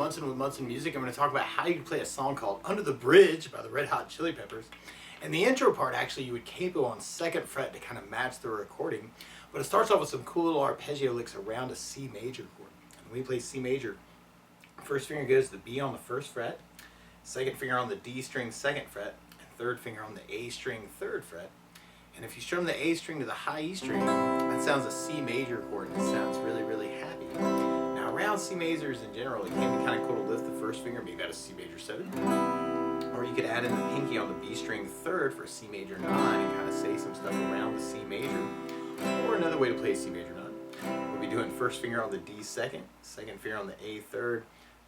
Munson with Munson Music. I'm going to talk about how you can play a song called Under the Bridge by the Red Hot Chili Peppers. And the intro part, actually, you would capo on 2nd fret to kind of match the recording. But it starts off with some cool little arpeggio licks around a C major chord. And when we play C major, first finger goes to the B on the 1st fret, 2nd finger on the D string 2nd fret, and 3rd finger on the A string 3rd fret. And if you strum the A string to the high E string, that sounds a C major chord, and it sounds really, really happy. Now, around C majors in general, it can be kind of cool to lift the 1st finger, maybe at a C major 7. Or you could add in the pinky on the B string 3rd for C major 9 and kind of say some stuff around the C major. Or another way to play C major 9. We'll be doing 1st finger on the D 2nd, 2nd finger on the A 3rd,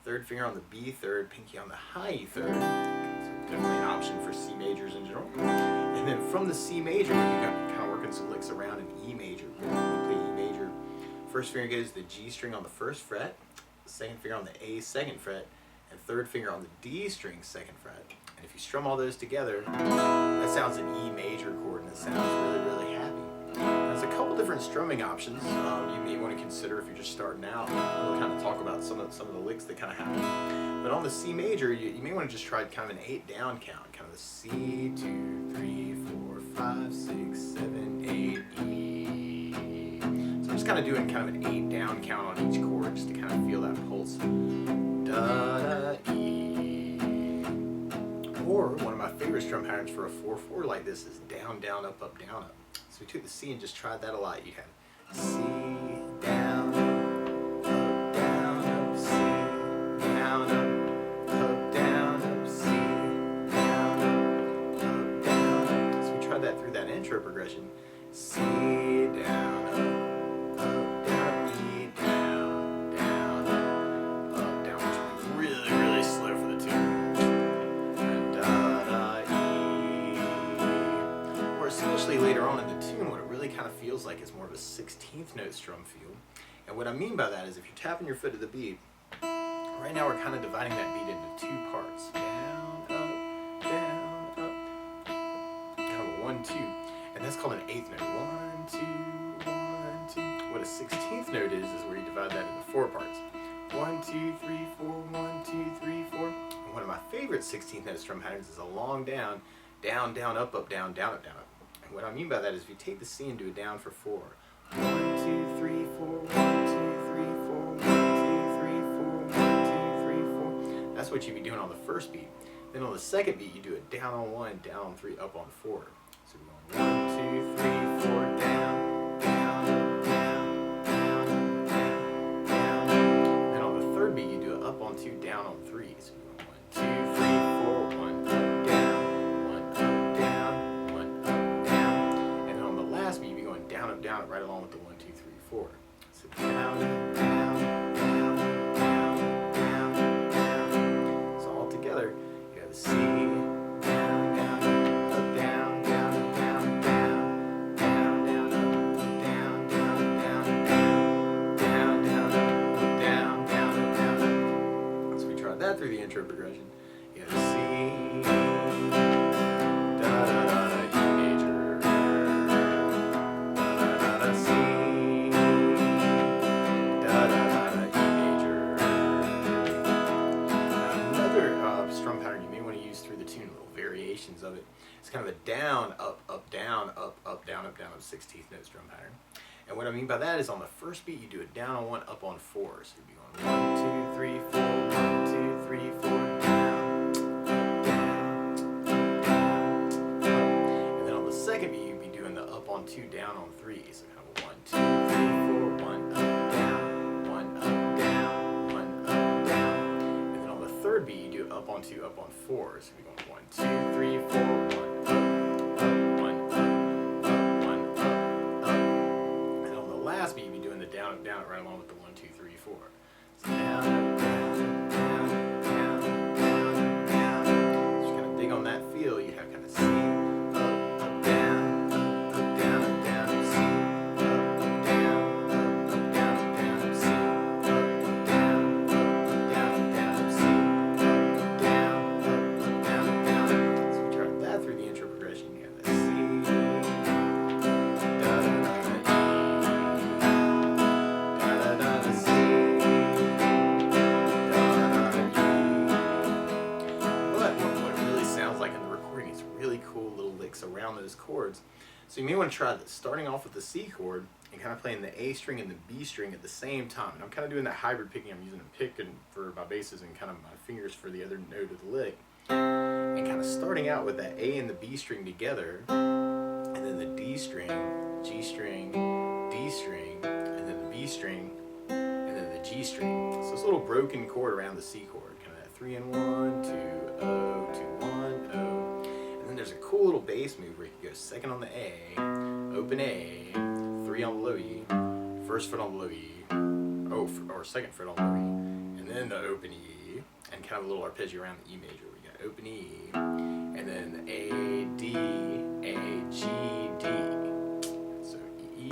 3rd finger on the B 3rd, pinky on the high E 3rd. So definitely an option for C majors in general. And then from the C major, we'll be kind of working some licks around an E major. When we play E major, 1st finger goes to the G string on the 1st fret, 2nd finger on the A 2nd fret, and 3rd finger on the D string 2nd fret. And if you strum all those together, that sounds an E major chord, and it sounds really, really happy. There's a couple different strumming options you may want to consider if you're just starting out. We'll kind of talk about some of the licks that kind of happen. But on the C major, you may want to just try kind of an 8 down count, kind of the C, 2, 3, 4, 5, 6, 7, 8, E. So I'm just kind of doing kind of an 8 down count on each chord just to kind of feel that pulse. Da, da, E. Or one of my favorite strum patterns for a 4/4 like this is down, down, up, down, up. So we took the C and just tried that a lot. You'd have C, down, up, down, up, C, down, up, down, up, C, down, up, down, up. So we tried that through that intro progression. C, down, up, down, E, down, down, up, down, which is really, really slow for the tune. And da, E. Or especially later on in the tune, what it really kind of feels like is more of a 16th note strum feel. And what I mean by that is if you're tapping your foot to the beat, right now we're kind of dividing that beat into 2 parts. Down, up, kind of a 1, 2. And that's called an 8th note. 1, 2, 1, 2. What a 16th note is where you divide that into 4 parts. 1, 2, 3, 4, 1, 2, 3, 4. And one of my favorite 16th note strum patterns is a long down, down, down, up, down, down, up, down, up. And what I mean by that is if you take the C and do it down for 4. 1, 2, 3, 4, 1, 2, 3, 4, 1, 2, 3, 4, 1, 2, 3, 4. That's what you'd be doing on the first beat. Then on the second beat, you do it down on 1, down on 3, up on 4. So we're going 1, 2, 3, 4, down, down, down, down, down, down. Then on the third beat, you do it up on 2, down on 3. So we're going 1, 2, 3, 4, 1, up, down, 1, up, down, 1, up, down. And then on the last beat, you'd be going down, up, down, right along with the 1, 2, 3, 4. So down, down, down, down, down, down. So all together, you have the C, down, down, up, down, down, down, down, down, down, up, down, down, down, down, down, down, up, down, down, down, up. So we tried that through the intro progression. You have C, da da da da, E major, da da da C, da da da da, E major. Now another strum pattern you may want to use through the tune, little variations of it. It's kind of a down, up, down, up, down, up, down, up 16th note strum pattern. And what I mean by that is on the first beat, you do it down on 1, up on 4. So you'd be going 1, 2, 3, 4, 1, 2, 3, 4, down, up, down, up, down, up. And then on the second beat, you'd be doing the up on 2, down on 3. So kind of 1, 2, 3, 4, 1, up, down, 1, up, down, 1, up, down. And then on the third beat, you do it up on 2, up on 4. So you're going 1, 2, 3, 4, 1, up, up, 1, up, up, 1, up, up. And then on the last beat, you'd be doing the down, up, down, right along with the 1, 2, 3, 4. So down, up, down, down, down, down, down. So you kind of dig on that feel, you have kind of C, up, down, up, down, up, down, C, up, down, up, down, up, down, C, up, down, up, down, up, down, C, up, down, up, down, up, down. So we tried that through the intro progression. You have the C, da da da da, E, da da da da, C. string. It's really cool little licks around those chords. So you may want to try that, starting off with the C chord and kind of playing the A string and the B string at the same time. And I'm kind of doing that hybrid picking. I'm using a pick for my basses and kind of my fingers for the other note of the lick. And kind of starting out with that A and the B string together, and then the D string, G string, D string, and then the B string, and then the G string. So this little broken chord around the C chord, kind of that 3 and 1, 2, 0, 2, 1, 0. And then there's a cool little bass move where you can go second on the A, open A, 3 on the low E, first fret on the low E, or second fret on the low E, and then the open E, and kind of a little arpeggio around the E major. We got open E, and then A, D, A, G, D. So E,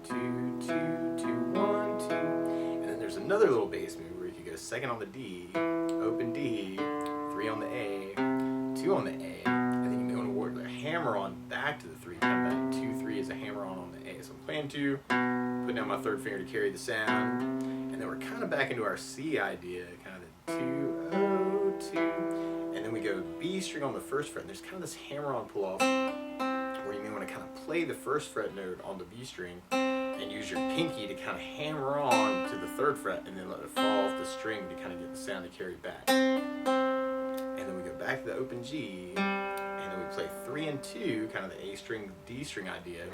2, 2, 2, 1, 2. And then there's another little bass move where you could go second on the D, open D, 3 on the A, 2 on the A, and then you may want to work the hammer on back to the 3. Kind of that 2, 3 is a hammer on the A. So I'm playing 2, putting down my third finger to carry the sound, and then we're kind of back into our C idea, kind of the 2, 0, 2, and then we go B string on the first fret, and there's kind of this hammer on pull off where you may want to kind of play the first fret note on the B string and use your pinky to kind of hammer on to the third fret and then let it fall off the string to kind of get the sound to carry back. And then we go back to the open G, and then we play 3 and 2, kind of the A string, D string idea,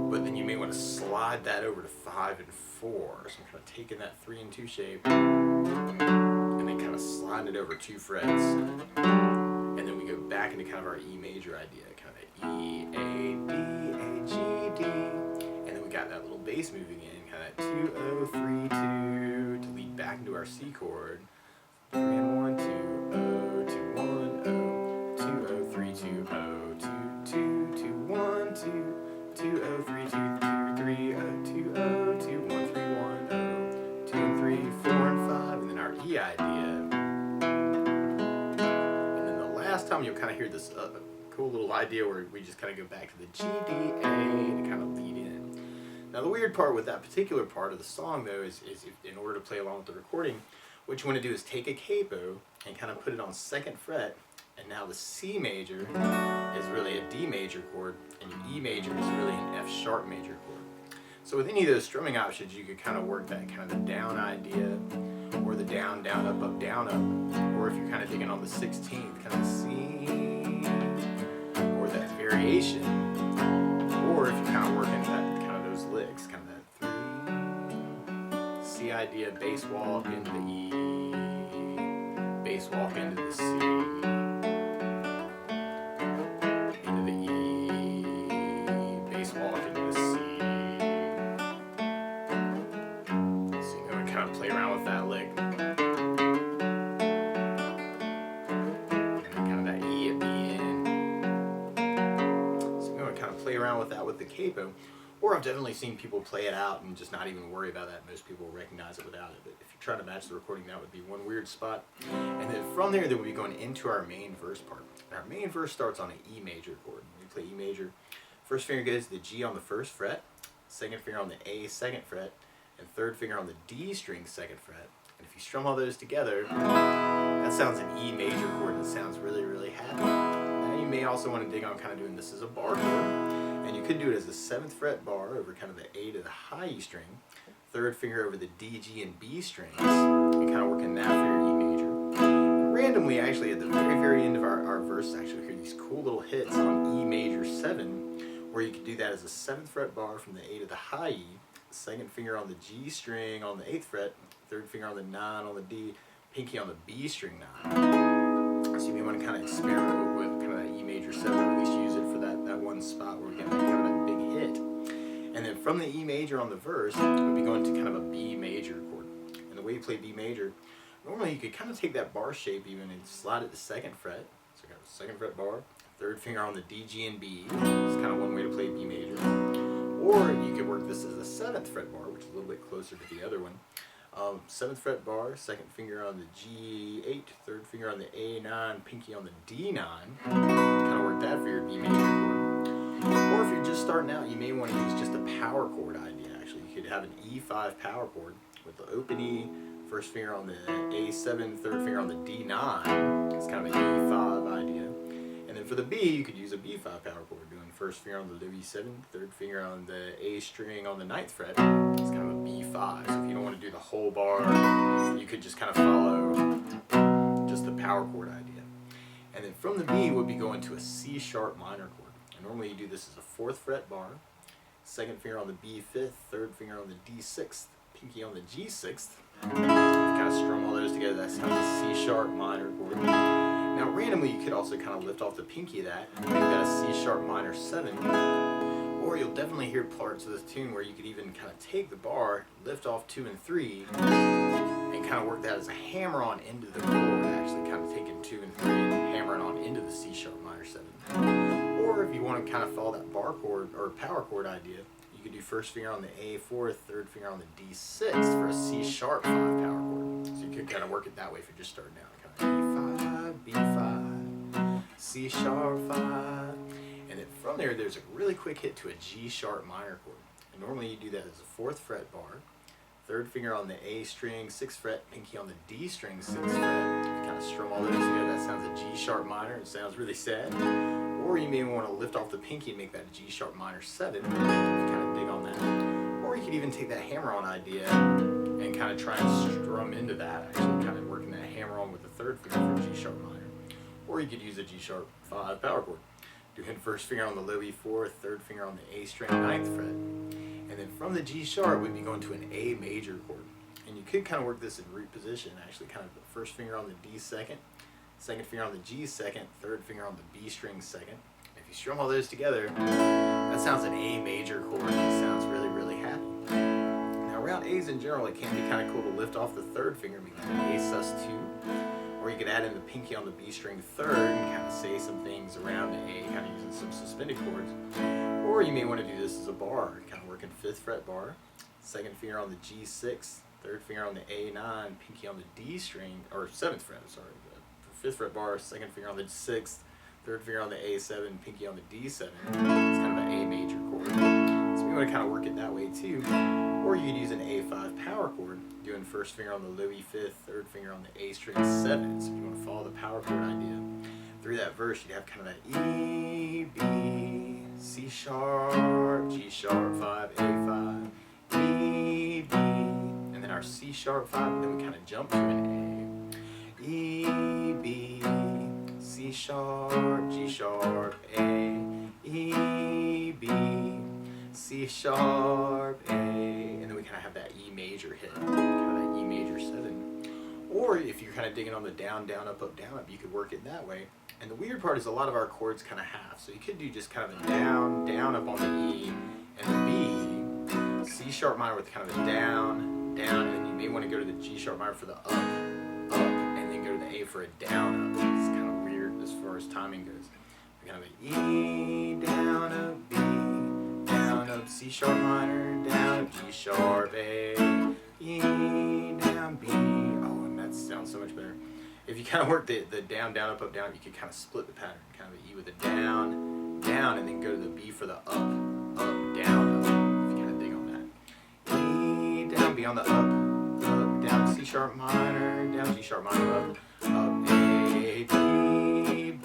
but then you may want to slide that over to 5 and 4. So I'm kind of taking that 3 and 2 shape and then kind of sliding it over 2 frets. And then we go back into kind of our E major idea, kind of E, A, D, A, G, D. And then we got that little bass move again, kind of 2, 0, 3, 2 to lead back into our C chord. 3 and 1, 2, 0, 2, 1, 0, 2, 0, 3, 2, 0, 2, 2, 2, 1, 2, 2, 0, 3, 2, 2, 3, 0, 2, 0, 2, 1, 3, 1, 0, 2 and 3, 4 and 5, and then our E idea. And then the last time you'll kind of hear this cool little idea where we just kind of go back to the G, D, A to kind of lead in. Now the weird part with that particular part of the song though is if, in order to play along with the recording, what you want to do is take a capo and kind of put it on 2nd fret, and now the C major is really a D major chord, and your E major is really an F sharp major chord. So with any of those strumming options, you could kind of work that kind of the down idea, or the down, down, up, down, up, or if you're kind of digging on the 16th, kind of C, or that variation, or if you're kind of working that kind of those licks, kind of that 3, C idea, bass walk into the E, bass walk into the C, into the E, bass walk into the C. So you know, and kind of play around with that lick. And then kind of that E at the end. So you know, and kind of play around with that with the capo. Or I've definitely seen people play it out and just not even worry about that. Most people recognize it without it. But if you try to match the recording, that would be one weird spot. And then from there, we'll be going into our main verse part. Our main verse starts on an E major chord. We play E major. First finger goes to the G on the 1st fret, second finger on the A 2nd fret, and third finger on the D string 2nd fret. And if you strum all those together, that sounds an E major chord and it sounds really, really happy. Now you may also want to dig on kind of doing this as a bar chord. And you could do it as a 7th fret bar over kind of the A to the high E string, third finger over the D, G, and B strings, and kind of working that for your E major. And randomly, actually, at the very, very end of our verse, actually, hear these cool little hits on E major 7, where you could do that as a 7th fret bar from the A to the high E, second finger on the G string on the 8th fret, third finger on the 9 on the D, pinky on the B string 9. So you may want to kind of experiment with kind of that E major 7, or at least use it for that one spot where we get that kind of that big hit. And then from the E major on the verse, we'll be going to kind of a B major chord. And the way you play B major, normally you could kind of take that bar shape even and slide it to 2nd fret. So you got a 2nd fret bar, third finger on the D, G, and B. It's kind of one way to play B major. Or you could work this as a 7th fret bar, which is a little bit closer to the other one. 7th fret bar, second finger on the G8, third finger on the A9, pinky on the D9. Kind of work that for your B major chord. Or if you're just starting out, you may want to use just a power chord idea. Actually, you could have an E5 power chord with the open E, first finger on the A7, third finger on the D9. It's kind of an E5 idea. And then for the B, you could use a B5 power chord, doing first finger on the low E7, third finger on the A string on the 9th fret. It's kind of a B5. So if you don't want to do the whole bar, you could just kind of follow just the power chord idea. And then from the B, we'll be going to a C sharp minor chord. And normally you do this as a 4th fret bar, second finger on the B5th, third finger on the D6th, pinky on the G6th. Kind of strum all those together. That's kind of a C sharp minor chord. Now randomly you could also kind of lift off the pinky of that and make that a C sharp minor 7. Or you'll definitely hear parts of this tune where you could even kind of take the bar, lift off 2 and 3, and kind of work that as a hammer on into the chord, actually kind of taking 2 and 3 and hammering on into the C sharp minor 7. Or if you want to kind of follow that bar chord or power chord idea, you could do first finger on the A4, third finger on the D6 for a C sharp 5 power chord. So you could kind of work it that way if you're just starting out. Kind of E5, B5, C sharp 5. And then from there, there's a really quick hit to a G sharp minor chord. And normally you do that as a 4th fret bar, third finger on the A string, 6th fret, pinky on the D string, 6th fret. You kind of strum all those together. That sounds a G sharp minor. It sounds really sad. Or you may want to lift off the pinky and make that a G sharp minor 7. If you kind of dig on that. Or you could even take that hammer on idea and kind of try and strum into that, actually kind of working that hammer on with the third finger for G sharp minor. Or you could use a G sharp 5 power chord. Doing first finger on the low E4, third finger on the A string, 9th fret. And then from the G sharp, we'd be going to an A major chord. And you could kind of work this in root position, actually kind of the first finger on the D second, second finger on the G second, third finger on the B string second. If you strum all those together, that sounds an A major chord, and it sounds really, really happy. Now around A's in general, it can be kind of cool to lift off the third finger, make that an A sus2. Or you could add in the pinky on the B string 3rd and kind of say some things around the A, kind of using some suspended chords. Or you may want to do this as a bar, kind of working 5th fret bar, second finger on the G6, third finger on the A9, pinky on the D string, or 7th fret, sorry, the 5th fret bar, second finger on the 6th, third finger on the A7, pinky on the D7. It's kind of an A major chord. So you want to kind of work it that way too. Or you could use an A5 power chord, doing first finger on the low E5th, third finger on the A string 7. So if you want to follow the power chord idea through that verse, you'd have kind of that E, B, C sharp, G sharp 5, A5, E, B, and then our C sharp 5, then we kind of jump to an A. E, B, C sharp, G sharp, A, E, B, C sharp, A, and then we kind of have that E major hit, kind of that E major 7. Or if you're kind of digging on the down, down, up, you could work it that way. And the weird part is a lot of our chords kind of half. So you could do just kind of a down, down, up on the E and the B, C sharp minor with kind of a down, down, and then you may want to go to the G sharp minor for the up, and then go to the A for a down, up. It's kind of weird as far as timing goes. We kind of an E, down, up, B, down, up, C sharp minor, down, up, G sharp, A, E, down, B. Oh, and that sounds so much better. If you kind of work the down, down, up, down, you could kind of split the pattern. Kind of an E with a down, down, and then go to the B for the up, down, up. If you kind of dig on that. E, down, B on the up, down, C sharp minor, down, G sharp minor, up, A, B, B,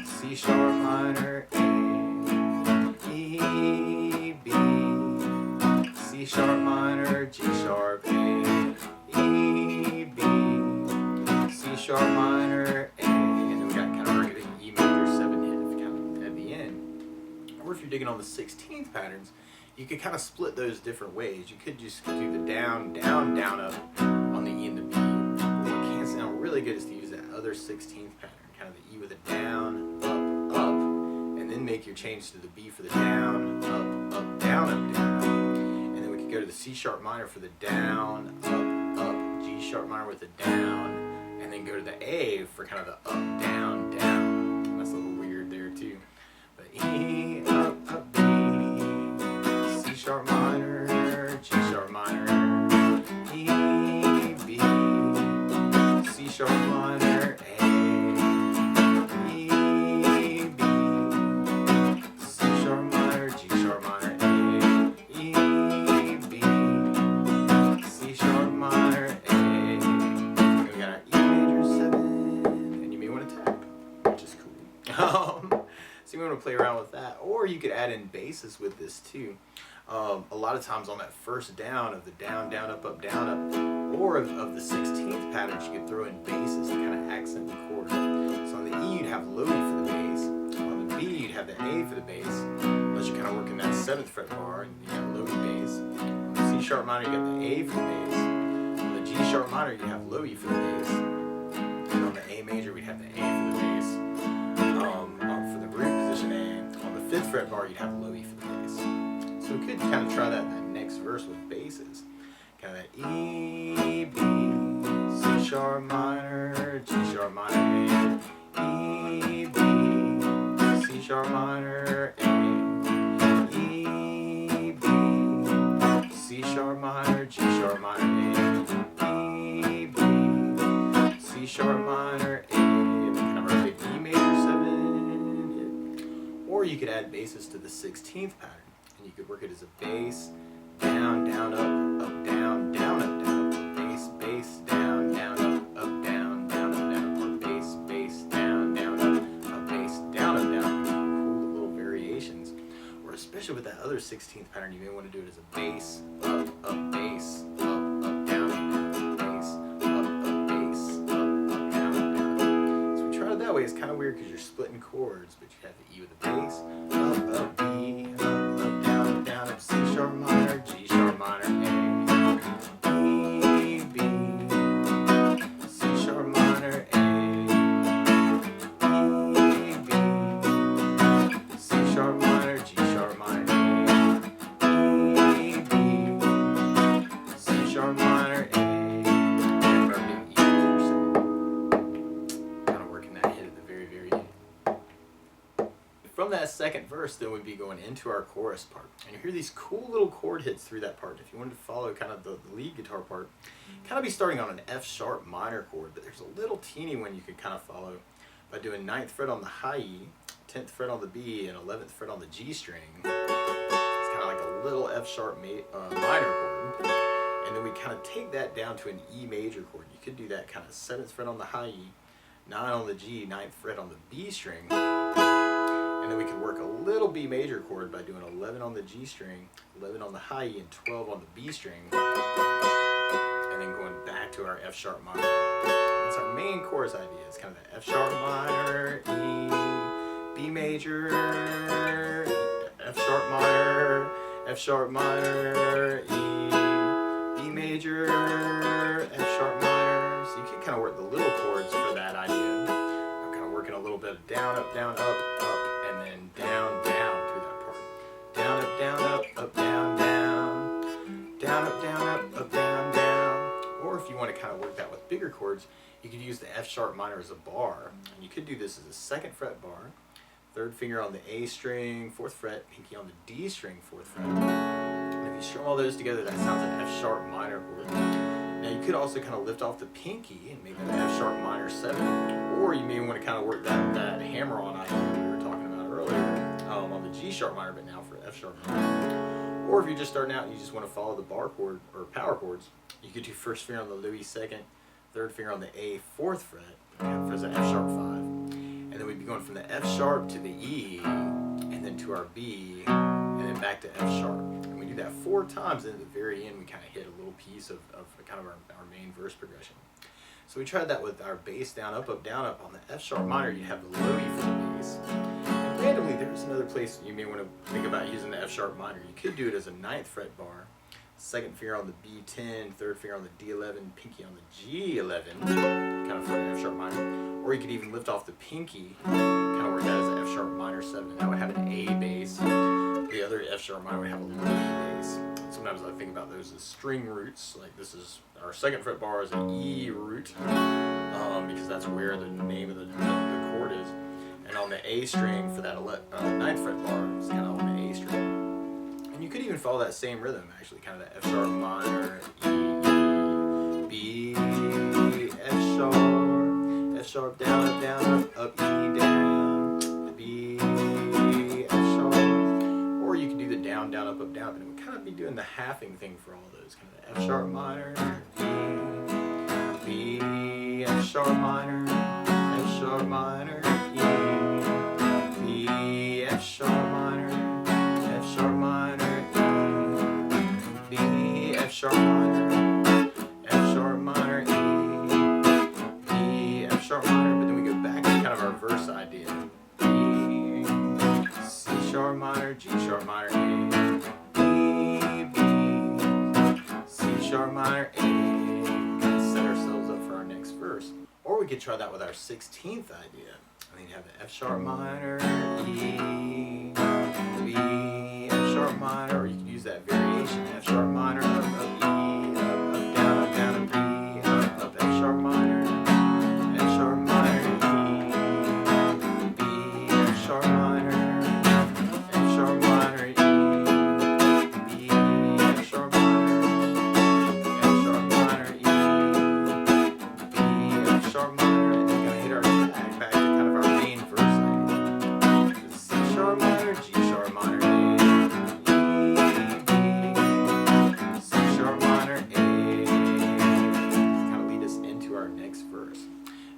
C sharp minor, A, E, B, C sharp minor, G sharp, A, E, B, C sharp minor, A, and then we got kind of an E major 7 hit kind of at the end. Or if you're digging on the 16th patterns, you could kind of split those different ways. You could just do the down, down, down, up on the E and the B. But what can sound really good is to use that other 16th pattern, kind of the E with a down, up, and then make your change to the B for the down, up, down, down. And then we could go to the C sharp minor for the down, up, G sharp minor with the down, and then go to the A for kind of the up, down, down. That's a little weird there too. But E, up, B, C sharp minor, G sharp minor, E, B, C sharp minor, A, E, B, C sharp minor, G sharp minor, A, E, B, C sharp minor, A. And we got our E major 7, and you may want to tap. you want to play around with that, or you could add in basses with this too. A lot of times on that first down of the down, down, up, down, up, or of the 16th patterns, you could throw in basses to kind of accent the chord. So on the E, you'd have low E for the bass. On the B, you'd have the A for the bass. Unless you're kind of working that 7th fret bar, and you have low E bass. On the C sharp minor, you got the A for the bass. On the G sharp minor, you have low E for the bass. And on the A major, we'd have the A for the bass. For the root position A, on the 5th fret bar, you'd have low E for the bass. So we could kind of try that in that next verse with basses. Kind of that E, B, C sharp minor, G sharp minor, A, E, B, C sharp minor, A, E, B, C sharp minor, G sharp minor, A, E, B, C sharp minor, A, and then kind of write the E major 7. Or you could add basses to the 16th pattern. And you could work it as a bass, down, down, up, down, down, up, down, up, bass, bass, down, down, up, down, down, up, down, or bass, bass, down, down, up, bass, down, up, down. Cool little variations. Or especially with that other 16th pattern, you may want to do it as a bass, up, bass, up, down, bass, up, bass, up, down, down. So we tried it that way. It's kind of weird because you're splitting chords, but you have the E with the bass, up, B, up, C sharp minor, G sharp minor, A, E, B, C sharp minor, A, E, B, C sharp minor, G sharp minor, A, E, B, C sharp minor, A, and rubbing E major 7. Kind of working that hit at the very, very end. From that second verse, then we'd be going into our chorus part. And you hear these cool little chord hits through that part. If you wanted to follow kind of the lead guitar part, kind of be starting on an F sharp minor chord, but there's a little teeny one you could kind of follow by doing 9th fret on the high E, 10th fret on the B, and 11th fret on the G string. It's kind of like a little F sharp minor chord. And then we kind of take that down to an E major chord. You could do that kind of 7th fret on the high E, 9 on the G, 9th fret on the B string. And then we could work a little B major chord by doing 11 on the G string, 11 on the high E, and 12 on the B string, and then going back to our F sharp minor. That's our main chorus idea. It's kind of the F sharp minor, E, B major, F sharp minor, E, B major, F sharp minor. So you can kind of work the little chords for that idea. I'm kind of working a little bit of down, up, and then down, down through that part. Down, up, down, down, up, down, down. Or if you want to kind of work that with bigger chords, you could use the F sharp minor as a bar. And you could do this as a 2nd fret bar, 3rd finger on the A string, 4th fret, pinky on the D string, 4th fret. And if you strum all those together, that sounds like an F sharp minor chord. Now you could also kind of lift off the pinky and make that an F sharp minor 7. Or you may want to kind of work that hammer on idea we were talking about earlier on the G sharp minor, but now for F sharp minor. Or if you're just starting out and you just want to follow the bar chord or power chords, you could do 1st finger on the Louis 2nd, 3rd finger on the A 4th fret, for the F sharp 5. And then we'd be going from the F sharp to the E, and then to our B, and then back to F sharp. And we do that 4 times, and at the very end we kind of hit a little piece of kind of our main verse progression. So we tried that with our bass, down, up, on the F sharp minor. You'd have the low E for the bass. And randomly, there's another place you may want to think about using the F sharp minor. You could do it as a 9th fret bar, 2nd finger on the B10, 3rd finger on the D11, pinky on the G11, kind of for an F sharp minor. Or you could even lift off the pinky, kind of work that as an F sharp minor 7, and that would have an A bass. The other F sharp minor would have a low E bass. Sometimes I think about those as string roots. Like this is our 2nd fret bar is an E root, because that's where the name of the chord is. And on the A string for that 9th fret bar, it's kind of on the A string. And you could even follow that same rhythm, actually, kind of the F sharp minor, E, B, F sharp, down, up, E, down, B, F sharp. Or you can do the down, up, down, and it would kind of be doing the halving thing for all those, kind of the F sharp minor, E, B, F sharp minor, E, B, our verse idea. E, C sharp minor, G sharp minor, A, E, B, C sharp minor, A. Kind of set ourselves up for our next verse. Or we could try that with our 16th idea. I mean, you have the F sharp minor, E, B, F sharp minor, or you could use that variation, F sharp minor, up, E, up, down, up, B, up, F sharp minor, F sharp minor, E, B, F sharp minor, F sharp minor, E, B, F sharp minor, F sharp minor, E, B, F sharp minor, and then gonna hit our tag back to kind of our main verse idea. C sharp minor, G sharp minor,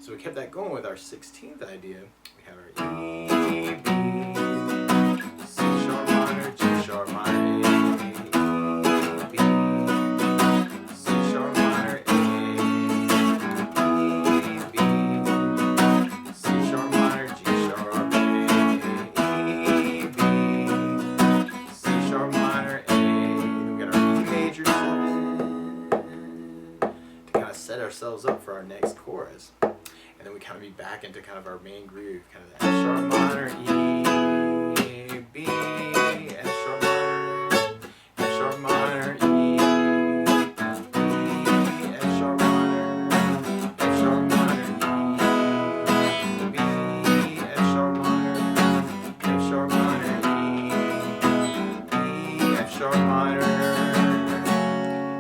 So we kept that going with our 16th idea. We have our E, B, C sharp minor, G sharp minor, A, B, C sharp minor, A, E, B, C sharp minor, G sharp, A, E, B, C sharp minor, A. Then we got our E major 7 to kind of set ourselves up for our next chorus. And then we kind of be back into kind of our main groove, kind of the F sharp minor, E, B, F sharp minor, E, B, F sharp minor, F sharp minor, E, B, F sharp minor, F sharp minor, E, F sharp minor.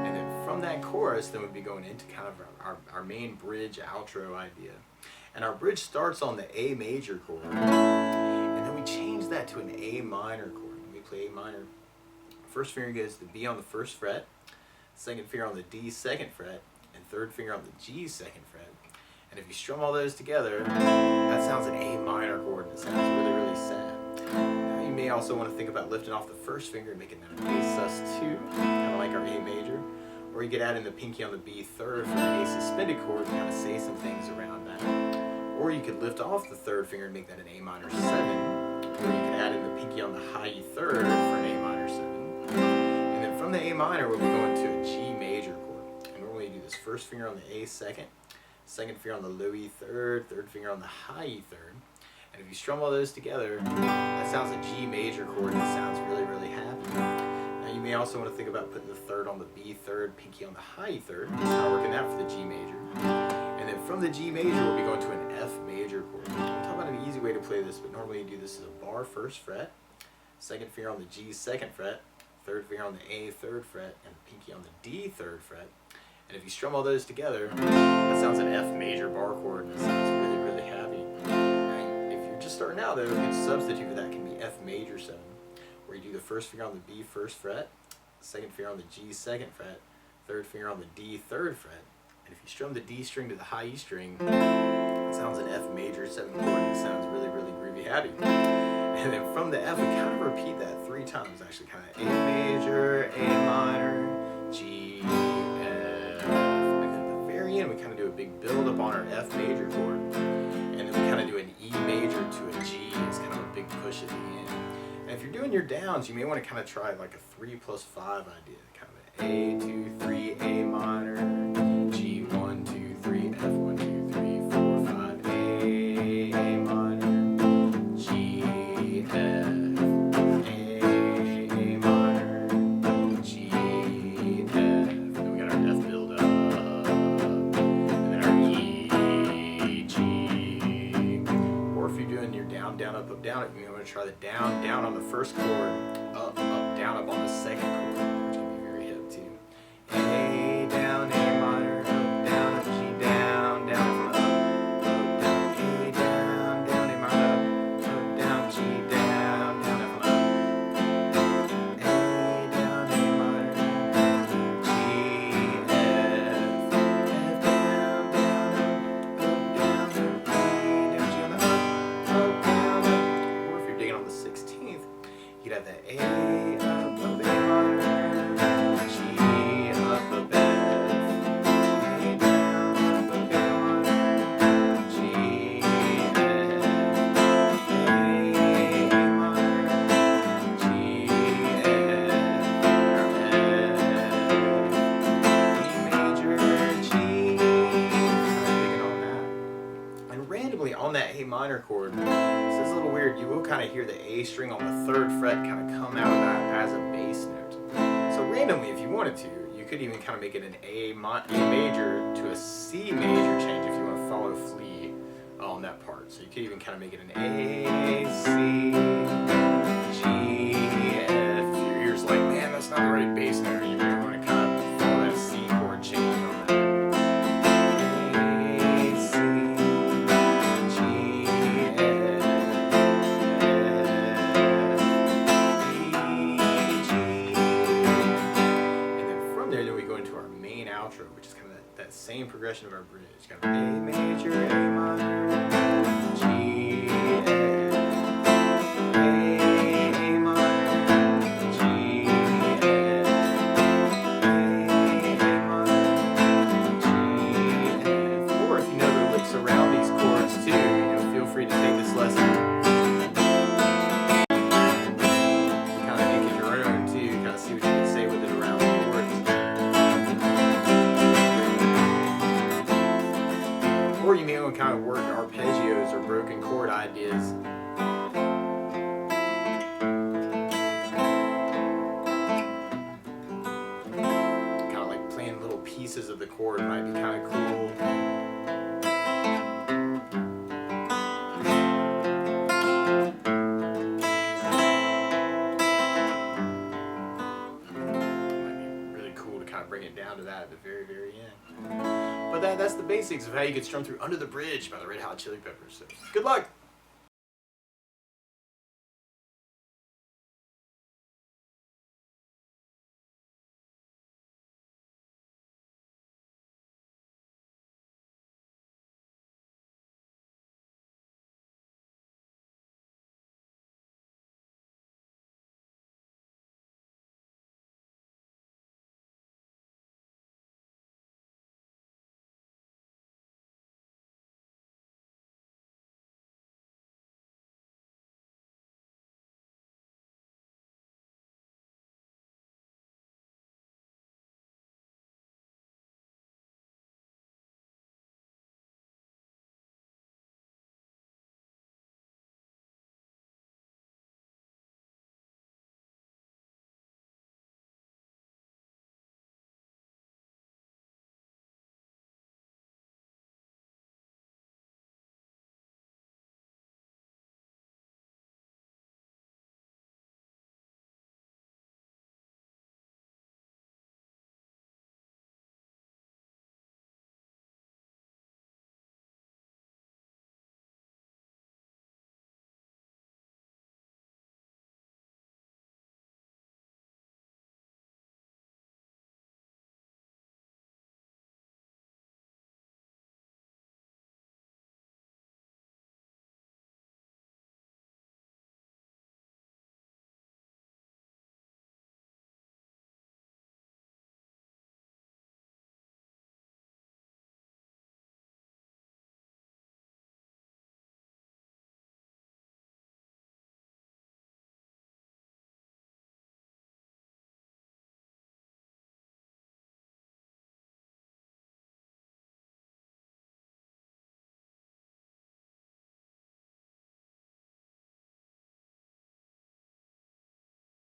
And then from that chorus, then we'd be going into kind of our main bridge outro idea. And our bridge starts on the A major chord, and then we change that to an A minor chord. When we play A minor, first finger goes to B on the first fret, second finger on the D second fret, and third finger on the G second fret. And if you strum all those together, that sounds an A minor chord, and it sounds really, really sad. Now you may also want to think about lifting off the first finger and making that an A sus2, kind of like our A major. Or you could add in the pinky on the B third for an A suspended chord and kind of say some things around that. Or you could lift off the third finger and make that an A minor 7. Or you could add in the pinky on the high E third for an A minor 7. And then from the A minor, we'll be going to a G major chord. And normally you do this first finger on the A second, second finger on the low E third, third finger on the high E third. And if you strum all those together, that sounds a G major chord and it sounds really, really happy. You may also want to think about putting the third on the B third, pinky on the high third. Start working that for the G major. And then from the G major, we'll be going to an F major chord. I'm talking about an easy way to play this, but normally you do this as a bar first fret, second finger on the G second fret, third finger on the A third fret, and pinky on the D third fret. And if you strum all those together, that sounds an F major bar chord, and it sounds really, really happy. Now, if you're just starting out, though, a good substitute for that can be F major 7. Where you do the first finger on the B first fret, second finger on the G second fret, third finger on the D third fret, and if you strum the D string to the high E string, it sounds an F major 7 chord, and it sounds really, really groovy happy. And then from the F, we kind of repeat that 3 times, actually, kind of A major, A minor, G, F, and then at the very end, we kind of do a big build up on our F major chord, and then we kind of do an E major to a G, it's kind of a big push at the end. And if you're doing your downs, you may want to kind of try like a 3+5 idea, kind of an A, 2, 3, A minor, G, 1, 2, 3, F, 1, 2, 3, 4, 5, A minor, G, F, A minor, G, F, and then we got our F build up, and then our E, G, or if you're doing your down, up, down, you want to try the down, down on the first chord, up, down, up on the second chord, which can be very hip too. A, down, A minor, up, G, down, down, up, down, A, down, A minor, up, down, G, down, up, A, down, A minor, G, F, F, down, up, down, A, down, G on the up, down, or if you're digging on the 16th, you could have that A, up, A minor, randomly on that A minor chord, this is a little weird, you will kind of hear the A string on the 3rd fret kind of come out of that as a bass note. So randomly, if you wanted to, you could even kind of make it an A major to a C major change if you want to follow Flea on that part. So you could even kind of make it an A, C, G, F. If your ear's like, man, that's not the right bass note, you may want to kind of follow that C chord change on that. A, C, G, F, E, G. And then from there, then we go into our main outro, which is kind of that same progression of our bridge. Kind of A major, A minor, G, F, A minor, G, F, A minor, G, F. Or if you know the licks around these chords too, feel free to take this lesson. Kind of make it your own too, kind of see what you can say with it around the chords. Or you may want to kind of work arpeggios or broken chord ideas. Kind of like playing little pieces of the chord might be kind of cool. Might be really cool to kind of bring it down to that at the very, very end. But that's the basics of how you can strum through Under the Bridge by the Red Hot Chili Peppers. So, good luck!